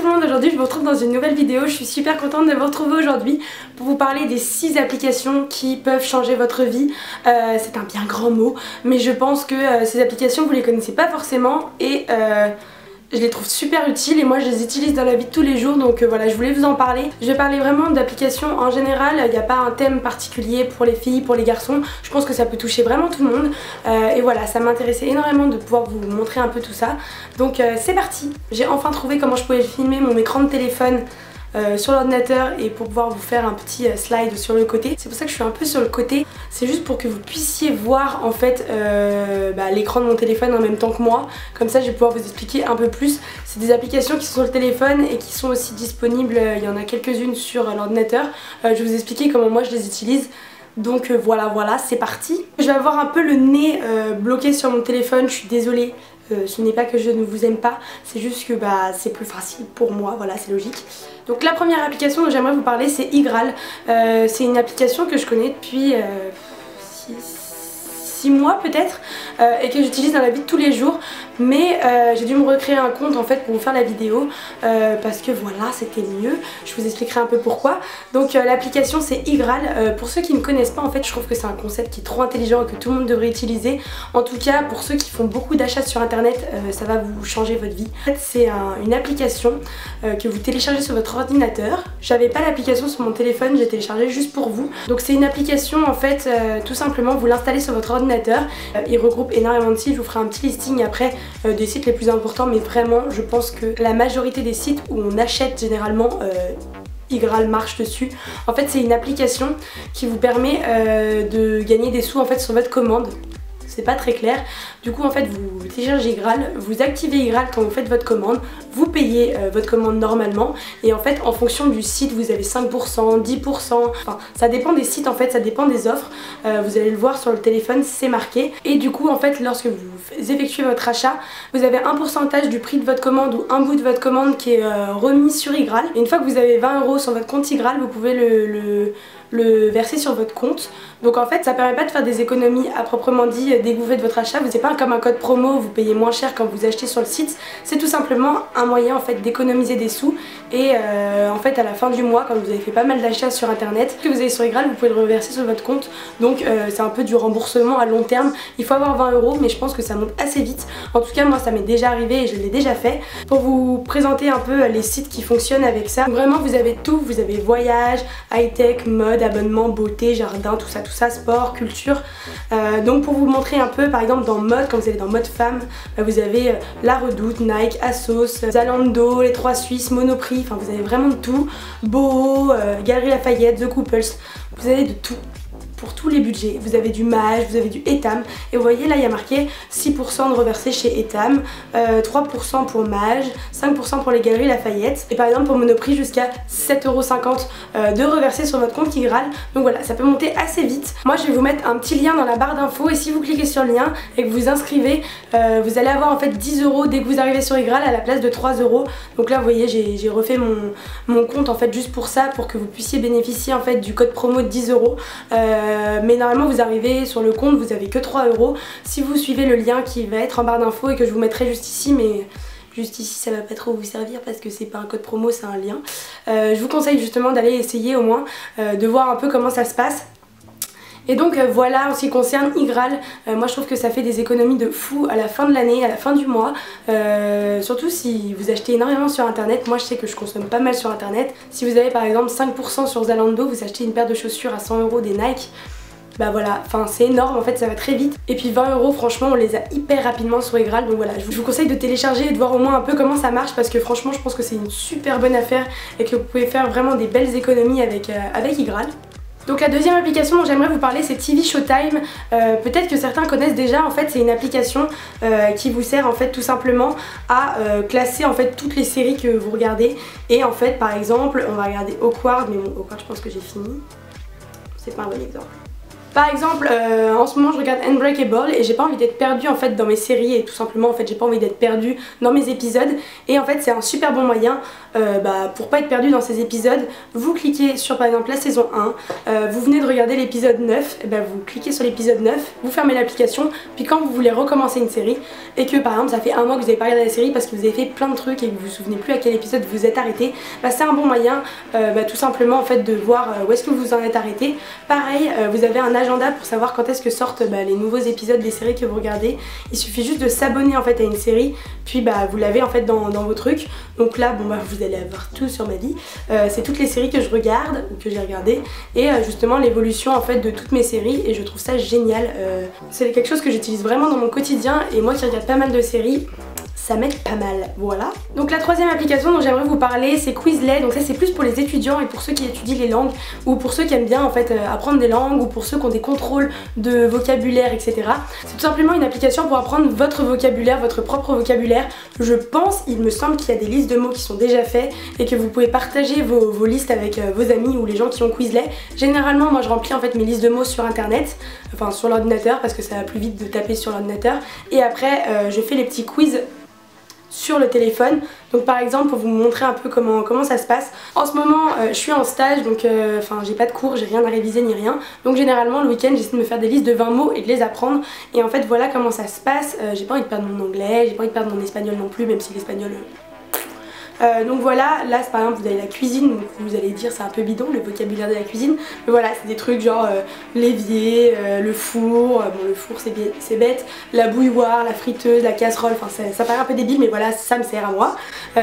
tout le monde, aujourd'hui je vous retrouve dans une nouvelle vidéo. Je suis super contente de vous retrouver aujourd'hui pour vous parler des 6 applications qui peuvent changer votre vie. C'est un bien grand mot, mais je pense que ces applications vous les connaissez pas forcément et je les trouve super utiles et moi je les utilise dans la vie de tous les jours, donc voilà, je voulais vous en parler. Je vais parler vraiment d'applications en général, il n'y a pas un thème particulier pour les filles, pour les garçons. Je pense que ça peut toucher vraiment tout le monde et voilà, ça m'intéressait énormément de pouvoir vous montrer un peu tout ça. Donc c'est parti. J'ai enfin trouvé comment je pouvais filmer mon écran de téléphone sur l'ordinateur et pour pouvoir vous faire un petit slide sur le côté. C'est pour ça que je suis un peu sur le côté, c'est juste pour que vous puissiez voir en fait l'écran de mon téléphone en même temps que moi. Comme ça je vais pouvoir vous expliquer un peu plus. C'est des applications qui sont sur le téléphone et qui sont aussi disponibles, il y en a quelques-unes sur l'ordinateur. Je vais vous expliquer comment moi je les utilise. Donc voilà, c'est parti. Je vais avoir un peu le nez bloqué sur mon téléphone, je suis désolée. Ce n'est pas que je ne vous aime pas, c'est juste que c'est plus facile pour moi, voilà, c'est logique. Donc la première application dont j'aimerais vous parler, c'est iGraal. C'est une application que je connais depuis 6 mois peut-être et que j'utilise dans la vie de tous les jours, mais j'ai dû me recréer un compte en fait pour vous faire la vidéo parce que voilà, c'était mieux. Je vous expliquerai un peu pourquoi. Donc l'application c'est iGraal. Pour ceux qui ne connaissent pas, en fait je trouve que c'est un concept qui est trop intelligent et que tout le monde devrait utiliser. En tout cas pour ceux qui font beaucoup d'achats sur internet, ça va vous changer votre vie. En fait c'est une application que vous téléchargez sur votre ordinateur. J'avais pas l'application sur mon téléphone, j'ai téléchargé juste pour vous. Donc c'est une application en fait, tout simplement vous l'installez sur votre ordinateur. Il regroupe énormément de sites, je vous ferai un petit listing après des sites les plus importants, mais vraiment je pense que la majorité des sites où on achète généralement iGraal marche dessus. En fait c'est une application qui vous permet de gagner des sous en fait sur votre commande. C'est pas très clair. Du coup en fait vous téléchargez iGraal, vous activez iGraal quand vous faites votre commande, vous payez votre commande normalement et en fait en fonction du site vous avez 5%, 10%, enfin ça dépend des sites en fait, ça dépend des offres. Vous allez le voir sur le téléphone, c'est marqué. Et du coup en fait lorsque vous effectuez votre achat, vous avez un pourcentage du prix de votre commande ou un bout de votre commande qui est remis sur iGraal. Et une fois que vous avez 20 € sur votre compte iGraal, vous pouvez le verser sur votre compte. Donc en fait ça permet pas de faire des économies à proprement dit dès que vous faites votre achat. C'est pas comme un code promo, vous payez moins cher quand vous achetez sur le site. C'est tout simplement un moyen en fait d'économiser des sous et en fait à la fin du mois, quand vous avez fait pas mal d'achats sur internet, que vous avez sur iGraal, vous pouvez le reverser sur votre compte. Donc c'est un peu du remboursement à long terme. Il faut avoir 20 € mais je pense que ça monte assez vite. En tout cas moi ça m'est déjà arrivé et je l'ai déjà fait. Pour vous présenter un peu les sites qui fonctionnent avec ça, vraiment vous avez tout, vous avez voyage, high-tech, mode, abonnement, beauté, jardin, tout ça, sport, culture. Donc pour vous montrer un peu, par exemple dans mode, quand vous allez dans mode femme, vous avez La Redoute, Nike, Asos, Zalando, les 3 Suisses, Monoprix, enfin vous avez vraiment de tout. Boho, Galeries Lafayette, The Couples, vous avez de tout. Pour tous les budgets, vous avez du Mage, vous avez du Etam et vous voyez là il y a marqué 6% de reversé chez Etam, 3% pour Mage, 5% pour les Galeries Lafayette et par exemple pour Monoprix jusqu'à 7,50 € de reversé sur votre compte iGraal. Donc voilà, ça peut monter assez vite. Moi je vais vous mettre un petit lien dans la barre d'infos et si vous cliquez sur le lien et que vous inscrivez, vous allez avoir en fait 10 € dès que vous arrivez sur iGraal à la place de 3 €. Donc là vous voyez j'ai refait mon compte en fait juste pour ça, pour que vous puissiez bénéficier en fait du code promo de 10 €. Mais normalement vous arrivez sur le compte, vous avez que 3 €. Si vous suivez le lien qui va être en barre d'infos et que je vous mettrai juste ici, mais juste ici ça va pas trop vous servir parce que c'est pas un code promo, c'est un lien. Je vous conseille justement d'aller essayer au moins, de voir un peu comment ça se passe. Et donc voilà, en ce qui concerne iGraal, moi je trouve que ça fait des économies de fou à la fin de l'année, à la fin du mois. Surtout si vous achetez énormément sur internet. Moi je sais que je consomme pas mal sur internet. Si vous avez par exemple 5% sur Zalando, vous achetez une paire de chaussures à 100 € des Nike. Bah voilà, enfin c'est énorme en fait, ça va très vite. Et puis 20 € franchement on les a hyper rapidement sur iGraal. Donc voilà, je vous conseille de télécharger et de voir au moins un peu comment ça marche parce que franchement je pense que c'est une super bonne affaire et que vous pouvez faire vraiment des belles économies avec iGraal. Donc la deuxième application dont j'aimerais vous parler c'est TV Showtime. Peut-être que certains connaissent déjà, en fait c'est une application qui vous sert en fait tout simplement à classer en fait toutes les séries que vous regardez. Et en fait par exemple on va regarder Awkward, mais bon Awkward je pense que j'ai fini, c'est pas un bon exemple. Par exemple, en ce moment je regarde Unbreakable et j'ai pas envie d'être perdue en fait dans mes séries et tout simplement en fait j'ai pas envie d'être perdue dans mes épisodes et en fait c'est un super bon moyen pour pas être perdu dans ces épisodes. Vous cliquez sur par exemple la saison 1, vous venez de regarder l'épisode 9, et vous cliquez sur l'épisode 9, vous fermez l'application, puis quand vous voulez recommencer une série et que par exemple ça fait un mois que vous n'avez pas regardé la série parce que vous avez fait plein de trucs et que vous vous souvenez plus à quel épisode vous êtes arrêté, c'est un bon moyen tout simplement en fait de voir où est-ce que vous en êtes arrêté. Pareil, vous avez un agenda pour savoir quand est-ce que sortent les nouveaux épisodes des séries que vous regardez. Il suffit juste de s'abonner en fait à une série, puis vous l'avez en fait dans vos trucs. Donc là vous allez avoir tout sur ma vie. C'est toutes les séries que je regarde ou que j'ai regardées et justement l'évolution en fait de toutes mes séries et je trouve ça génial. C'est quelque chose que j'utilise vraiment dans mon quotidien et moi qui regarde pas mal de séries, ça m'aide pas mal, voilà. Donc la troisième application dont j'aimerais vous parler c'est Quizlet, donc ça c'est plus pour les étudiants et pour ceux qui étudient les langues ou pour ceux qui aiment bien en fait apprendre des langues ou pour ceux qui ont des contrôles de vocabulaire etc. C'est tout simplement une application pour apprendre votre vocabulaire, votre propre vocabulaire. Je pense, il me semble qu'il y a des listes de mots qui sont déjà faites et que vous pouvez partager vos listes avec vos amis ou les gens qui ont Quizlet. Généralement moi je remplis en fait mes listes de mots sur internet, enfin sur l'ordinateur parce que ça va plus vite de taper sur l'ordinateur et après je fais les petits quiz sur le téléphone. Donc par exemple pour vous montrer un peu comment ça se passe. En ce moment je suis en stage donc j'ai pas de cours, j'ai rien à réviser ni rien. Donc généralement le week-end j'essaie de me faire des listes de 20 mots et de les apprendre. Et en fait voilà comment ça se passe. J'ai pas envie de perdre mon anglais, j'ai pas envie de perdre mon espagnol non plus, même si l'espagnol... donc voilà, là par exemple vous avez la cuisine, donc vous allez dire c'est un peu bidon le vocabulaire de la cuisine, mais voilà c'est des trucs genre l'évier, le four, bon le four c'est bête, la bouilloire, la friteuse, la casserole, enfin ça paraît un peu débile mais voilà ça me sert à moi.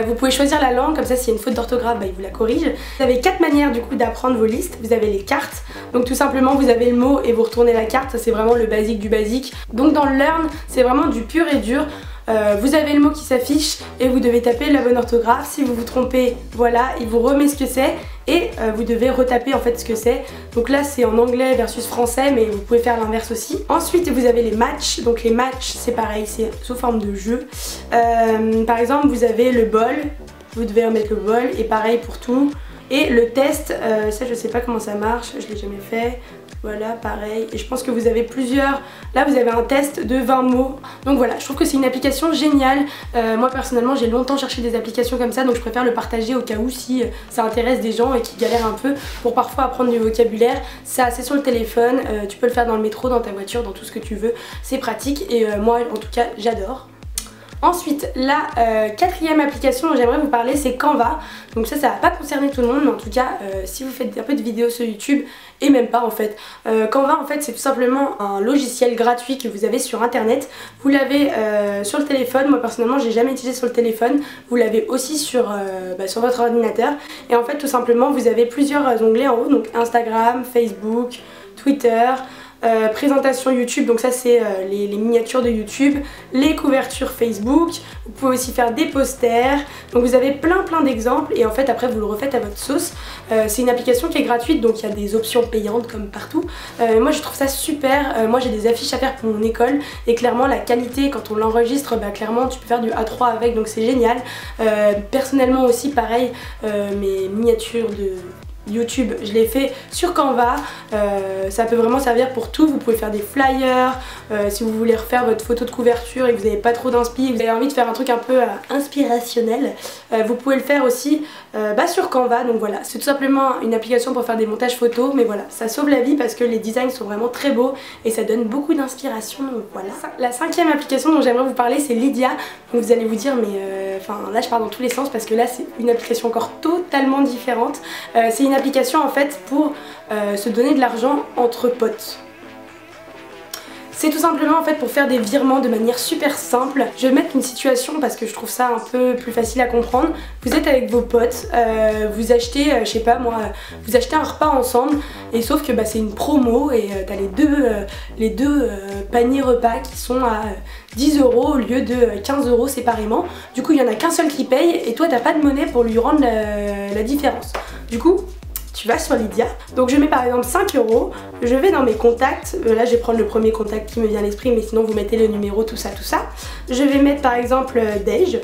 Vous pouvez choisir la langue, comme ça s'il y a une faute d'orthographe il vous la corrige. Vous avez 4 manières du coup d'apprendre vos listes, vous avez les cartes, donc tout simplement vous avez le mot et vous retournez la carte, ça c'est vraiment le basique du basique. Donc dans le learn c'est vraiment du pur et dur. Vous avez le mot qui s'affiche et vous devez taper la bonne orthographe. Si vous vous trompez, voilà, il vous remet ce que c'est et vous devez retaper en fait ce que c'est. Donc là c'est en anglais versus français mais vous pouvez faire l'inverse aussi. Ensuite vous avez les matchs, donc les matchs c'est pareil, c'est sous forme de jeu. Par exemple vous avez le bol, vous devez remettre le bol et pareil pour tout. Et le test, ça je sais pas comment ça marche, je l'ai jamais fait. Voilà, pareil. Et je pense que vous avez plusieurs... Là, vous avez un test de 20 mots. Donc voilà, je trouve que c'est une application géniale. Moi, personnellement, j'ai longtemps cherché des applications comme ça. Donc je préfère le partager au cas où si ça intéresse des gens et qui galèrent un peu pour parfois apprendre du vocabulaire. C'est sur le téléphone. Tu peux le faire dans le métro, dans ta voiture, dans tout ce que tu veux. C'est pratique et moi, en tout cas, j'adore. Ensuite, la quatrième application dont j'aimerais vous parler c'est Canva. Donc ça va pas concerner tout le monde mais en tout cas si vous faites un peu de vidéos sur YouTube et même pas en fait. Canva en fait c'est tout simplement un logiciel gratuit que vous avez sur internet. Vous l'avez sur le téléphone, moi personnellement j'ai jamais utilisé sur le téléphone. Vous l'avez aussi sur votre ordinateur et en fait tout simplement vous avez plusieurs onglets en haut, donc Instagram, Facebook, Twitter, présentation YouTube, donc ça c'est les miniatures de YouTube, les couvertures Facebook, vous pouvez aussi faire des posters, donc vous avez plein d'exemples et en fait après vous le refaites à votre sauce. C'est une application qui est gratuite donc il y a des options payantes comme partout. Moi je trouve ça super, moi j'ai des affiches à faire pour mon école et clairement la qualité quand on l'enregistre, clairement tu peux faire du A3 avec donc c'est génial. Personnellement aussi pareil, mes miniatures de YouTube, je l'ai fait sur Canva, ça peut vraiment servir pour tout, vous pouvez faire des flyers, si vous voulez refaire votre photo de couverture et que vous n'avez pas trop d'inspi, vous avez envie de faire un truc un peu inspirationnel, vous pouvez le faire aussi sur Canva, donc voilà, c'est tout simplement une application pour faire des montages photos, mais voilà, ça sauve la vie parce que les designs sont vraiment très beaux et ça donne beaucoup d'inspiration, donc voilà. La cinquième application dont j'aimerais vous parler c'est Lydia, donc vous allez vous dire mais là je pars dans tous les sens parce que là c'est une application encore totalement différente, c'est une application en fait pour se donner de l'argent entre potes. C'est tout simplement en fait pour faire des virements de manière super simple. Je vais mettre une situation parce que je trouve ça un peu plus facile à comprendre. Vous êtes avec vos potes, vous achetez, je sais pas moi, vous achetez un repas ensemble et sauf que c'est une promo et t'as les deux paniers repas qui sont à 10 € au lieu de 15 € séparément. Du coup il y en a qu'un seul qui paye et toi t'as pas de monnaie pour lui rendre la différence. Du coup tu vas sur Lydia, donc je mets par exemple 5 €, je vais dans mes contacts, là je vais prendre le premier contact qui me vient à l'esprit mais sinon vous mettez le numéro, tout ça. Je vais mettre par exemple Dej,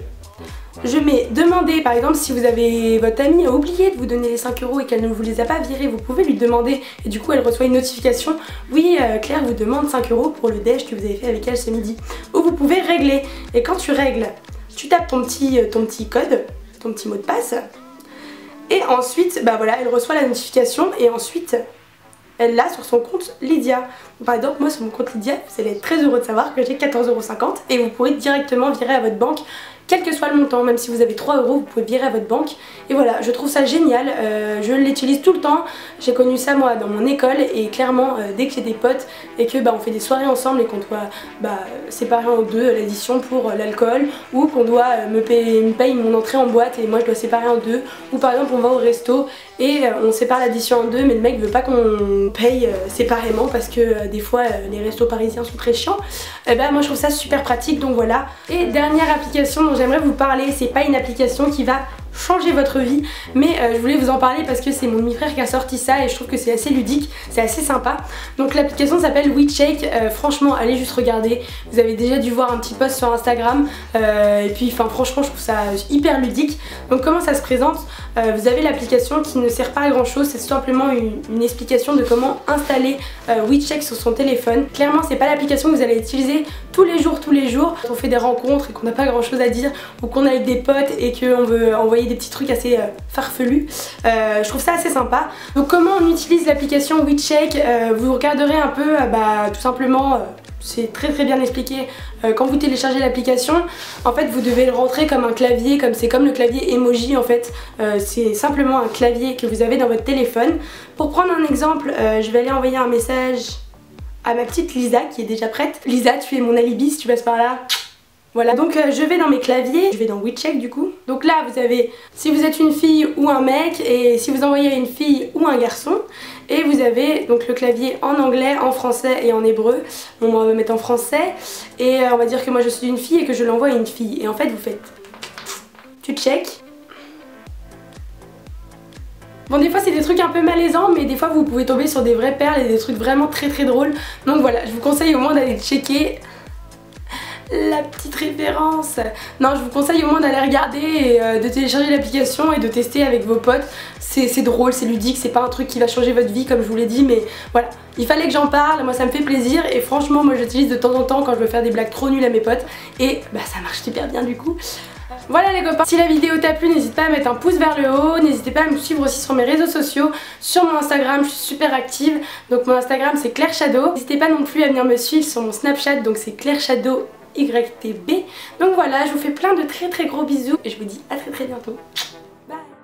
Je mets demander, par exemple si vous avez votre amie a oublié de vous donner les 5 € et qu'elle ne vous les a pas virés, vous pouvez lui demander et du coup elle reçoit une notification. Oui, Claire vous demande 5 € pour le déj que vous avez fait avec elle ce midi. Ou vous pouvez régler. Et quand tu règles, tu tapes ton petit code, ton petit mot de passe. Et ensuite, bah voilà, elle reçoit la notification et ensuite elle l'a sur son compte Lydia. Par exemple, moi sur mon compte Lydia, vous allez être très heureux de savoir que j'ai 14,50 € et vous pourrez directement virer à votre banque, quel que soit le montant. Même si vous avez 3 €, vous pouvez virer à votre banque. Et voilà, je trouve ça génial, je l'utilise tout le temps. J'ai connu ça moi dans mon école et clairement dès que j'ai des potes et que on fait des soirées ensemble et qu'on doit séparer en deux l'addition pour l'alcool, ou qu'on doit me paye mon entrée en boîte et moi je dois séparer en deux, ou par exemple on va au resto et on sépare l'addition en deux mais le mec veut pas qu'on paye séparément parce que des fois les restos parisiens sont très chiants, et moi je trouve ça super pratique, donc voilà. Et dernière application dont j'aimerais vous parler, c'est pas une application qui va changer votre vie, mais je voulais vous en parler parce que c'est mon demi-frère qui a sorti ça et je trouve que c'est assez ludique, c'est assez sympa. Donc l'application s'appelle WeShake, franchement allez juste regarder, vous avez déjà dû voir un petit post sur Instagram, et puis franchement je trouve ça hyper ludique. Donc comment ça se présente, vous avez l'application qui ne sert pas à grand chose, c'est simplement une explication de comment installer WeShake sur son téléphone. Clairement c'est pas l'application que vous allez utiliser tous les jours. Quand on fait des rencontres et qu'on n'a pas grand chose à dire, ou qu'on est avec des potes et qu'on veut envoyer des petits trucs assez farfelus, je trouve ça assez sympa. Donc comment on utilise l'application WeShake, vous regarderez un peu, tout simplement c'est très bien expliqué quand vous téléchargez l'application. En fait vous devez le rentrer comme un clavier, c'est comme le clavier emoji en fait, c'est simplement un clavier que vous avez dans votre téléphone. Pour prendre un exemple, je vais aller envoyer un message à ma petite Lisa qui est déjà prête. Lisa, tu es mon alibi si tu passes par là. Voilà, donc je vais dans mes claviers, je vais dans WeShake du coup. Donc là vous avez si vous êtes une fille ou un mec, et si vous envoyez à une fille ou un garçon. Et vous avez donc le clavier en anglais, en français et en hébreu. Bon, on va mettre en français. Et on va dire que moi je suis une fille et que je l'envoie à une fille. Et en fait vous faites, tu check. Bon, des fois c'est des trucs un peu malaisants, mais des fois vous pouvez tomber sur des vraies perles et des trucs vraiment très drôles. Donc voilà, je vous conseille au moins d'aller checker la petite référence. Non, je vous conseille au moins d'aller regarder et de télécharger l'application et de tester avec vos potes. C'est drôle, c'est ludique, c'est pas un truc qui va changer votre vie comme je vous l'ai dit, mais voilà, il fallait que j'en parle, moi ça me fait plaisir et franchement moi j'utilise de temps en temps quand je veux faire des blagues trop nulles à mes potes et ça marche super bien du coup. Voilà les copains, si la vidéo t'a plu, n'hésite pas à mettre un pouce vers le haut, n'hésitez pas à me suivre aussi sur mes réseaux sociaux, sur mon Instagram, je suis super active, donc mon Instagram c'est Claire Shadow. N'hésitez pas non plus à venir me suivre sur mon Snapchat, donc c'est Claire Shadow YTB. Donc voilà, je vous fais plein de très gros bisous et je vous dis à très bientôt.